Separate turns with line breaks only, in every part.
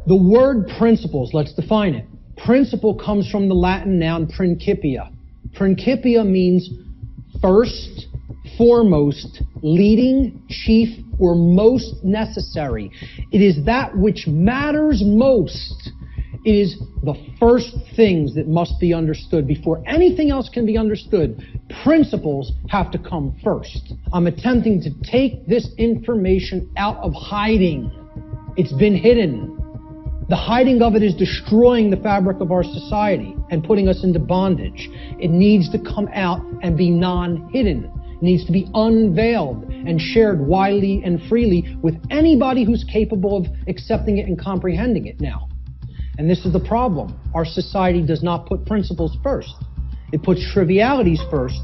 The word principles, let's define it. Principle comes from the Latin noun principia. Principia means first, foremost, leading, chief, or most necessary. It is that which matters most. It is the first things that must be understood. Before anything else can be understood, principles have to come first. I'm attempting to take this information out of hiding. It's been hidden. The hiding of it is destroying the fabric of our society and putting us into bondage. It needs to come out and be non-hidden. It needs to be unveiled and shared widely and freely with anybody who's capable of accepting it and comprehending it now. And this is the problem. Our society does not put principles first. It puts trivialities first,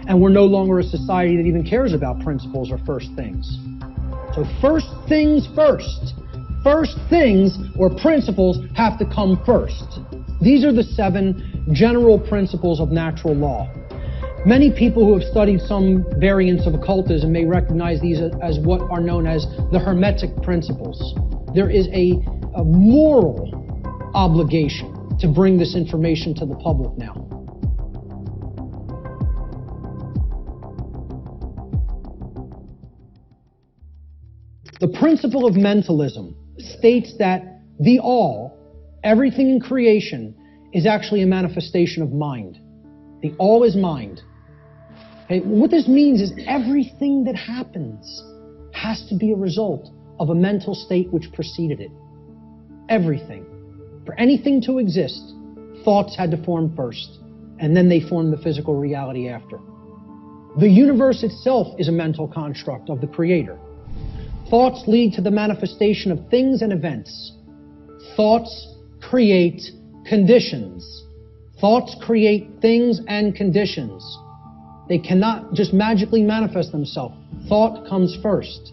and we're no longer a society that even cares about principles or first things. So first things first. First things or principles have to come first. These are the 7 general principles of natural law. Many people who have studied some variants of occultism may recognize these as what are known as the Hermetic principles. There is a moral obligation to bring this information to the public now. The principle of mentalism states that the all, everything in creation, is actually a manifestation of mind. The all is mind. Okay? What this means is everything that happens has to be a result of a mental state which preceded it. Everything. For anything to exist, thoughts had to form first, and then they formed the physical reality after. The universe itself is a mental construct of the Creator. Thoughts lead to the manifestation of things and events. Thoughts create conditions. Thoughts create things and conditions. They cannot just magically manifest themselves. Thought comes first.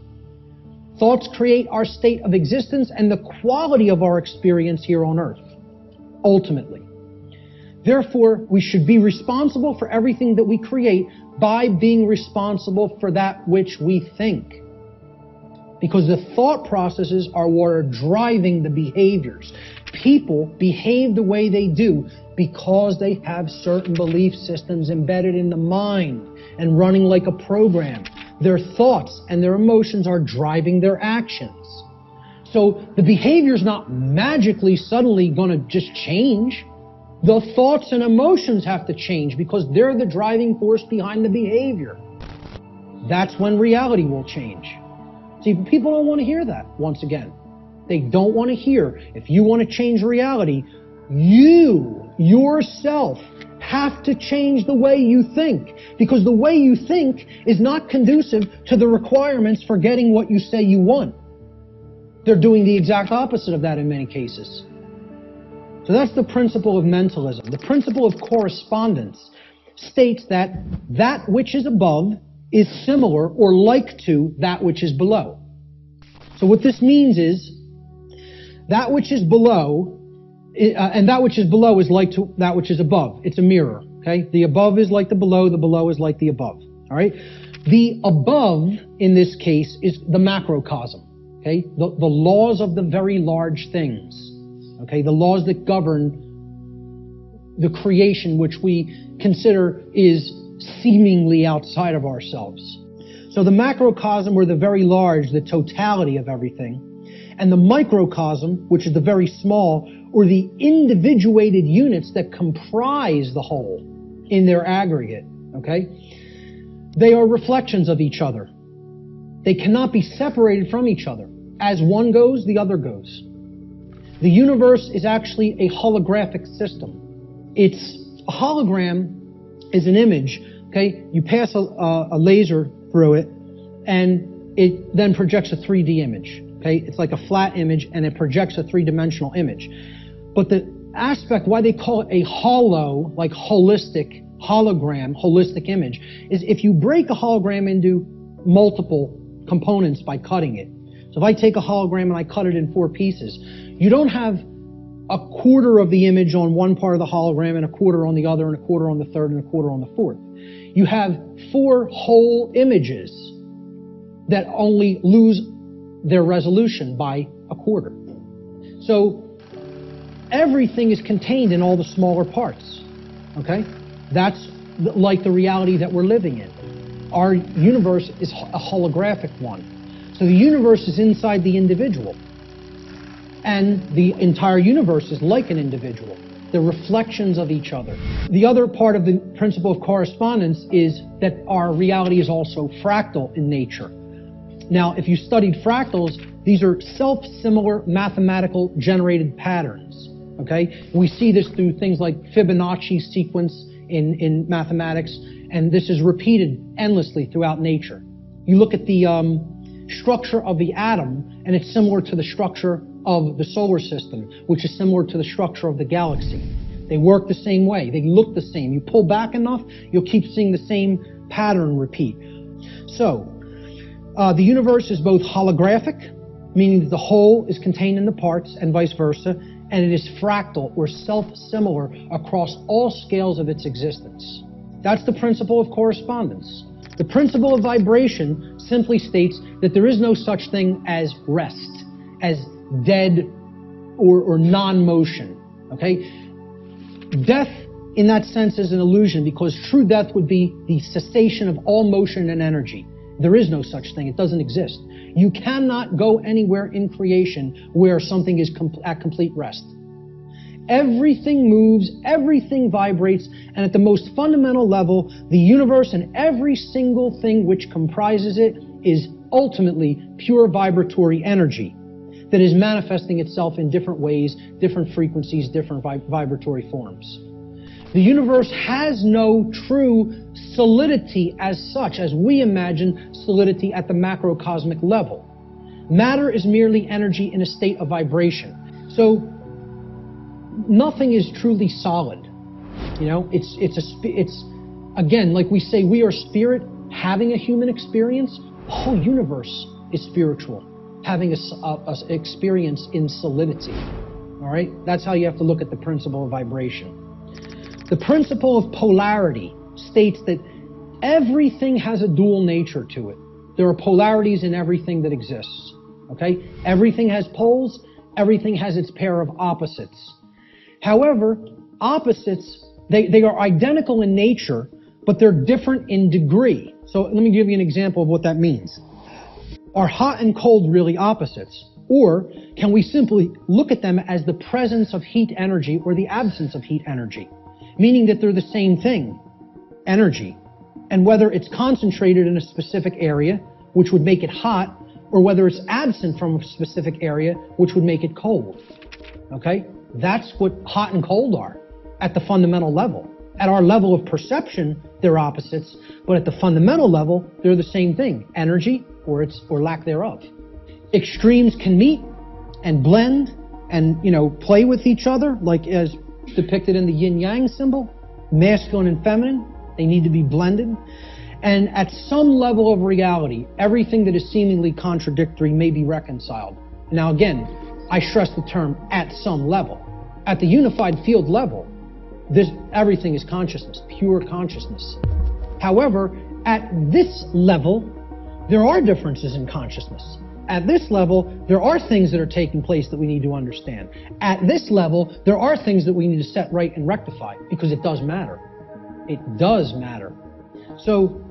Thoughts create our state of existence and the quality of our experience here on earth, ultimately. Therefore, we should be responsible for everything that we create by being responsible for that which we think. Because the thought processes are what are driving the behaviors. People behave the way they do because they have certain belief systems embedded in the mind and running like a program. Their thoughts and their emotions are driving their actions. So the behavior is not magically suddenly going to just change. The thoughts and emotions have to change because they're the driving force behind the behavior. That's when reality will change. See, people don't want to hear that, once again. They don't want to hear, if you want to change reality, you, yourself, have to change the way you think. Because the way you think is not conducive to the requirements for getting what you say you want. They're doing the exact opposite of that in many cases. So that's the principle of mentalism. The principle of correspondence states that that which is above is similar or like to that which is below. So what this means is that which is below, and that which is below is like to that which is above. It's a mirror, okay? The above is like the below is like the above, all right? The above, in this case, is the macrocosm, okay? The laws of the very large things, okay? The laws that govern the creation which we consider is seemingly outside of ourselves. So the macrocosm, or the very large, the totality of everything, and the microcosm, which is the very small, or the individuated units that comprise the whole in their aggregate, okay? They are reflections of each other. They cannot be separated from each other. As one goes, the other goes. The universe is actually a holographic system. It's a hologram is an image, okay? You pass a laser through it, and it then projects a 3D image, okay? It's like a flat image, and it projects a 3-dimensional image. But the aspect, why they call it a holo, like holistic, hologram, holistic image, is if you break a hologram into multiple components by cutting it. So if I take a hologram and I cut it in 4 pieces, you don't have a quarter of the image on one part of the hologram and a quarter on the other and a quarter on the third and a quarter on the fourth. You have 4 whole images that only lose their resolution by a quarter. So everything is contained in all the smaller parts, okay? That's like the reality that we're living in. Our universe is a holographic one. So the universe is inside the individual. And the entire universe is like an individual. They're reflections of each other. The other part of the principle of correspondence is that our reality is also fractal in nature. Now, if you studied fractals, these are self-similar mathematical generated patterns, okay? We see this through things like Fibonacci sequence in mathematics, and this is repeated endlessly throughout nature. You look at the structure of the atom, and it's similar to the structure of the solar system, which is similar to the structure of the galaxy. They work the same way. They look the same. You pull back enough, you'll keep seeing the same pattern repeat. So, the universe is both holographic, meaning that the whole is contained in the parts, and vice versa, and it is fractal, or self-similar, across all scales of its existence. That's the principle of correspondence. The principle of vibration simply states that there is no such thing as rest, as dead or non-motion, okay? Death, in that sense, is an illusion, because true death would be the cessation of all motion and energy. There is no such thing. It doesn't exist. You cannot go anywhere in creation where something is at complete rest. Everything moves, everything vibrates, and at the most fundamental level, the universe and every single thing which comprises it is ultimately pure vibratory energy that is manifesting itself in different ways, different frequencies, different vibratory forms. The universe has no true solidity as such, as we imagine solidity at the macrocosmic level. Matter is merely energy in a state of vibration. So nothing is truly solid. You know, it's again, like we say, we are spirit having a human experience. The whole universe is spiritual, having a experience in solidity. All right? That's how you have to look at the principle of vibration. The principle of polarity states that everything has a dual nature to it. There are polarities in everything that exists. Okay? Everything has poles. Everything has its pair of opposites. However, opposites, they are identical in nature, but they're different in degree. So let me give you an example of what that means. Are hot and cold really opposites? Or can we simply look at them as the presence of heat energy or the absence of heat energy? Meaning that they're the same thing, energy. And whether it's concentrated in a specific area, which would make it hot, or whether it's absent from a specific area, which would make it cold. Okay? That's what hot and cold are at the fundamental level. At our level of perception, they're opposites, but at the fundamental level, they're the same thing, energy or lack thereof. Extremes can meet and blend and, play with each other, like as depicted in the yin-yang symbol, masculine and feminine. They need to be blended. And at some level of reality, everything that is seemingly contradictory may be reconciled. Now again, I stress the term at some level. At the unified field level, everything is consciousness, pure consciousness. However, at this level, there are differences in consciousness. At this level, there are things that are taking place that we need to understand. At this level, there are things that we need to set right and rectify, because it does matter. It does matter. So,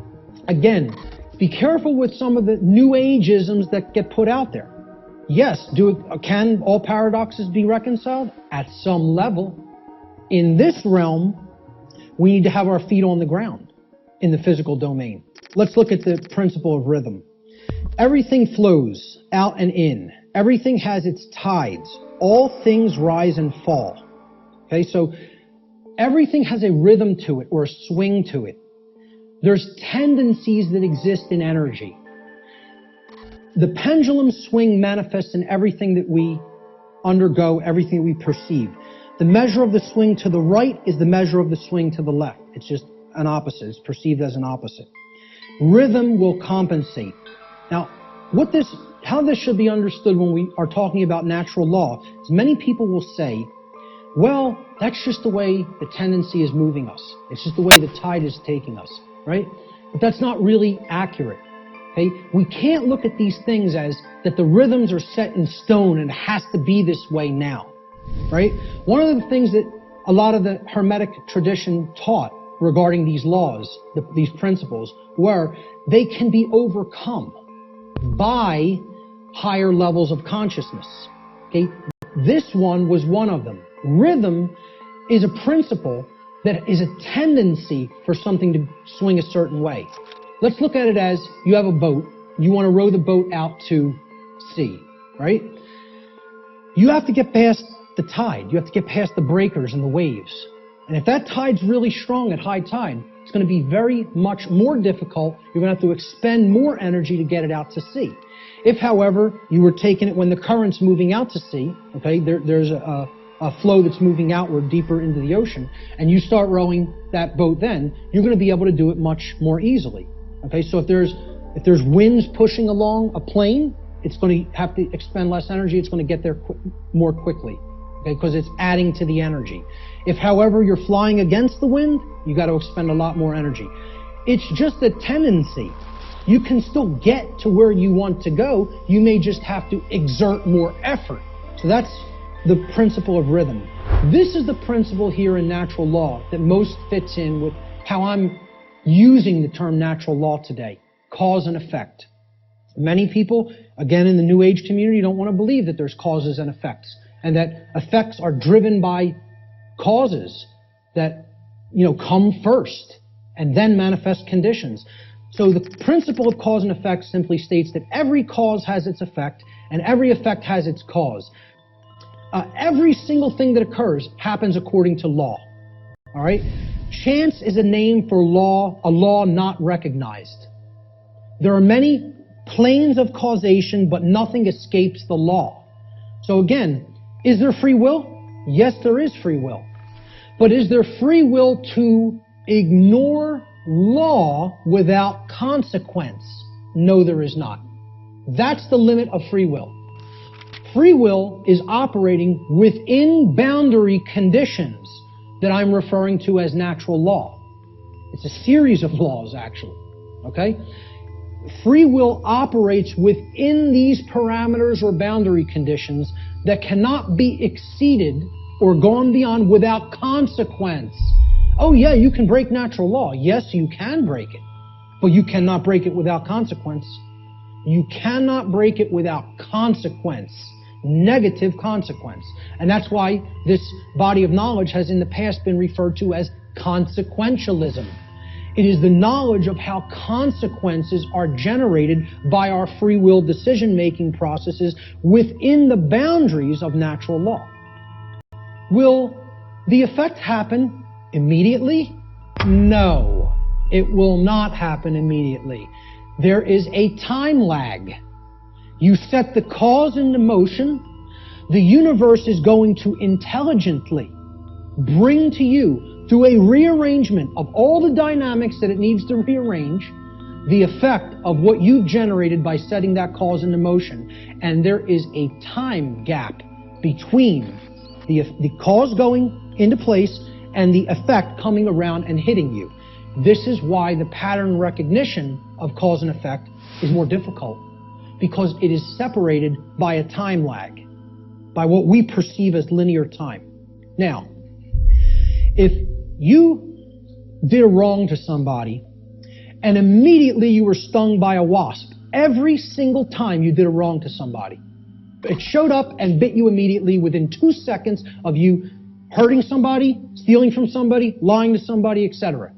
again, be careful with some of the New Ageisms that get put out there. Yes, can all paradoxes be reconciled? At some level. In this realm, we need to have our feet on the ground in the physical domain. Let's look at the principle of rhythm. Everything flows out and in. Everything has its tides. All things rise and fall. Okay, so everything has a rhythm to it, or a swing to it. There's tendencies that exist in energy. The pendulum swing manifests in everything that we undergo, everything that we perceive. The measure of the swing to the right is the measure of the swing to the left. It's just an opposite. It's perceived as an opposite. Rhythm will compensate. Now, how this should be understood when we are talking about natural law is many people will say, well, that's just the way the tendency is moving us. It's just the way the tide is taking us, right? But that's not really accurate. Okay? We can't look at these things as that the rhythms are set in stone and it has to be this way now. Right? One of the things that a lot of the Hermetic tradition taught regarding these laws, these principles, were they can be overcome by higher levels of consciousness. Okay? This one was one of them. Rhythm is a principle that is a tendency for something to swing a certain way. Let's look at it as you have a boat. You want to row the boat out to sea, right? You have to get past the tide. You have to get past the breakers and the waves. And if that tide's really strong at high tide, it's going to be very much more difficult. You're going to have to expend more energy to get it out to sea. If, however, you were taking it when the current's moving out to sea, okay, there's a flow that's moving outward deeper into the ocean, and you start rowing that boat then, you're going to be able to do it much more easily. Okay, so if there's winds pushing along a plane, it's going to have to expend less energy. It's going to get there more quickly, okay, because it's adding to the energy. If, however, you're flying against the wind, you got to expend a lot more energy. It's just a tendency. You can still get to where you want to go. You may just have to exert more effort. So that's the principle of rhythm. This is the principle here in natural law that most fits in with how I'm using the term natural law today, cause and effect. Many people, again in the New Age community, don't want to believe that there's causes and effects, and that effects are driven by causes that, come first and then manifest conditions. So the principle of cause and effect simply states that every cause has its effect and every effect has its cause. Every single thing that occurs happens according to law. All right? Chance is a name for law, a law not recognized. There are many planes of causation, but nothing escapes the law. So again, is there free will? Yes, there is free will. But is there free will to ignore law without consequence? No, there is not. That's the limit of free will. Free will is operating within boundary conditions that I'm referring to as natural law. It's a series of laws, actually. Okay? Free will operates within these parameters or boundary conditions that cannot be exceeded or gone beyond without consequence. Oh yeah, you can break natural law. Yes, you can break it. But you cannot break it without consequence. You cannot break it without consequence. Negative consequence. And that's why this body of knowledge has in the past been referred to as consequentialism. It is the knowledge of how consequences are generated by our free will decision-making processes within the boundaries of natural law. Will the effect happen immediately? No, it will not happen immediately. There is a time lag. You set the cause into motion, the universe is going to intelligently bring to you, through a rearrangement of all the dynamics that it needs to rearrange, the effect of what you've generated by setting that cause into motion. And there is a time gap between the cause going into place and the effect coming around and hitting you. This is why the pattern recognition of cause and effect is more difficult, because it is separated by a time lag, by what we perceive as linear time. Now, if you did a wrong to somebody and immediately you were stung by a wasp, every single time you did a wrong to somebody, it showed up and bit you immediately within 2 seconds of you hurting somebody, stealing from somebody, lying to somebody, etc.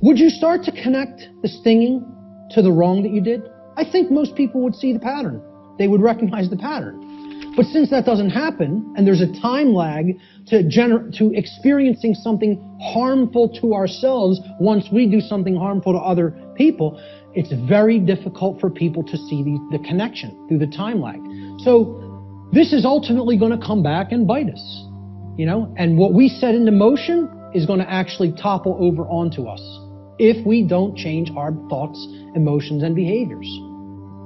Would you start to connect the stinging to the wrong that you did? I think most people would see the pattern. They would recognize the pattern. But since that doesn't happen, and there's a time lag to experiencing something harmful to ourselves once we do something harmful to other people, it's very difficult for people to see the connection through the time lag. So this is ultimately going to come back and bite us, and what we set into motion is going to actually topple over onto us if we don't change our thoughts, emotions, and behaviors.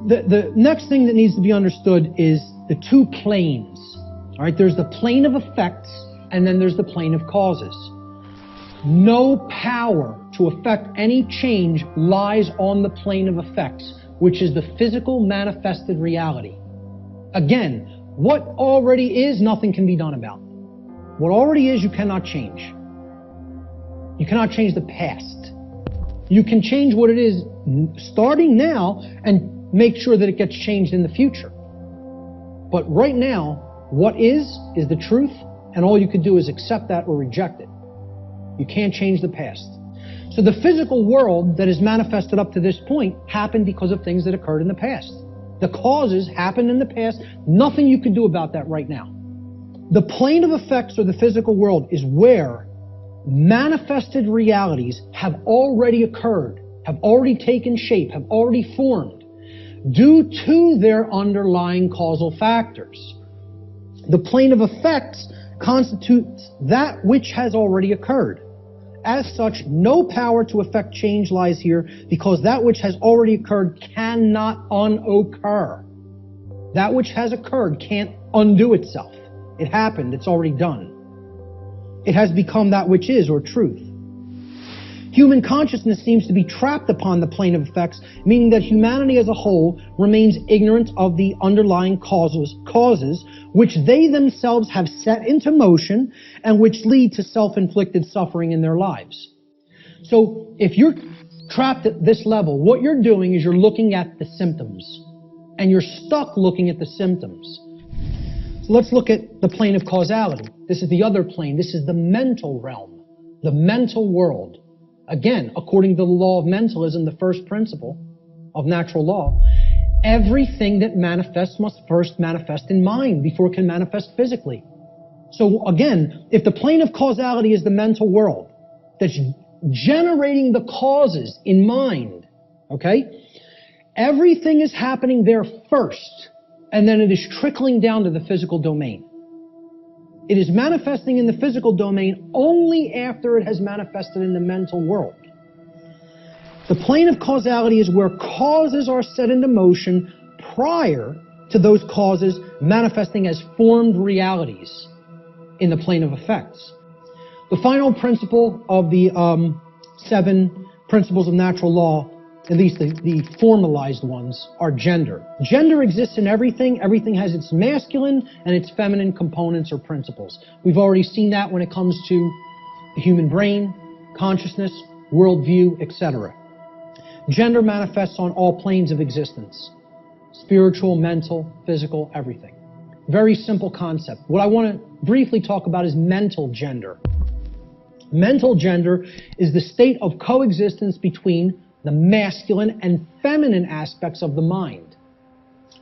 The next thing that needs to be understood is the two planes. All right, there's the plane of effects, and then there's the plane of causes. No power to affect any change lies on the plane of effects. which is the physical manifested reality. Again, what already is, nothing can be done about. What already is, you cannot change. You cannot change the past. You can change what it is starting now and make sure that it gets changed in the future. But right now, what is the truth, and all you could do is accept that or reject it. You can't change the past. So the physical world that is manifested up to this point happened because of things that occurred in the past. The causes happened in the past. Nothing you can do about that right now. The plane of effects, or the physical world, is where manifested realities have already occurred, have already taken shape, have already formed due to their underlying causal factors. The plane of effects constitutes that which has already occurred. As such, no power to effect change lies here, because that which has already occurred cannot unoccur. That which has occurred can't undo itself. It happened, it's already done. It has become that which is, or truth. Human consciousness seems to be trapped upon the plane of effects, meaning that humanity as a whole remains ignorant of the underlying causes which they themselves have set into motion and which lead to self-inflicted suffering in their lives. So if you're trapped at this level, what you're doing is you're looking at the symptoms, and you're stuck looking at the symptoms. So let's look at the plane of causality. This is the other plane. This is the mental realm, the mental world. Again, according to the law of mentalism, the first principle of natural law, everything that manifests must first manifest in mind before it can manifest physically. So again, if the plane of causality is the mental world that's generating the causes in mind, okay, everything is happening there first, and then it is trickling down to the physical domain. It is manifesting in the physical domain only after it has manifested in the mental world. The plane of causality is where causes are set into motion prior to those causes manifesting as formed realities in the plane of effects. The final principle of the 7 principles of natural law, at least the formalized ones, are gender. Gender exists in everything. Everything has its masculine and its feminine components or principles. We've already seen that when it comes to the human brain, consciousness, worldview, etc. Gender manifests on all planes of existence: spiritual, mental, physical, everything. Very simple concept. What I want to briefly talk about is mental gender. Mental gender is the state of coexistence between the masculine and feminine aspects of the mind.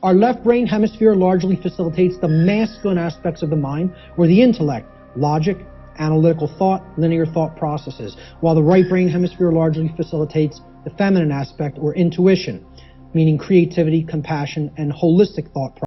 Our left brain hemisphere largely facilitates the masculine aspects of the mind, or the intellect, logic, analytical thought, linear thought processes, while the right brain hemisphere largely facilitates the feminine aspect, or intuition, meaning creativity, compassion, and holistic thought processes.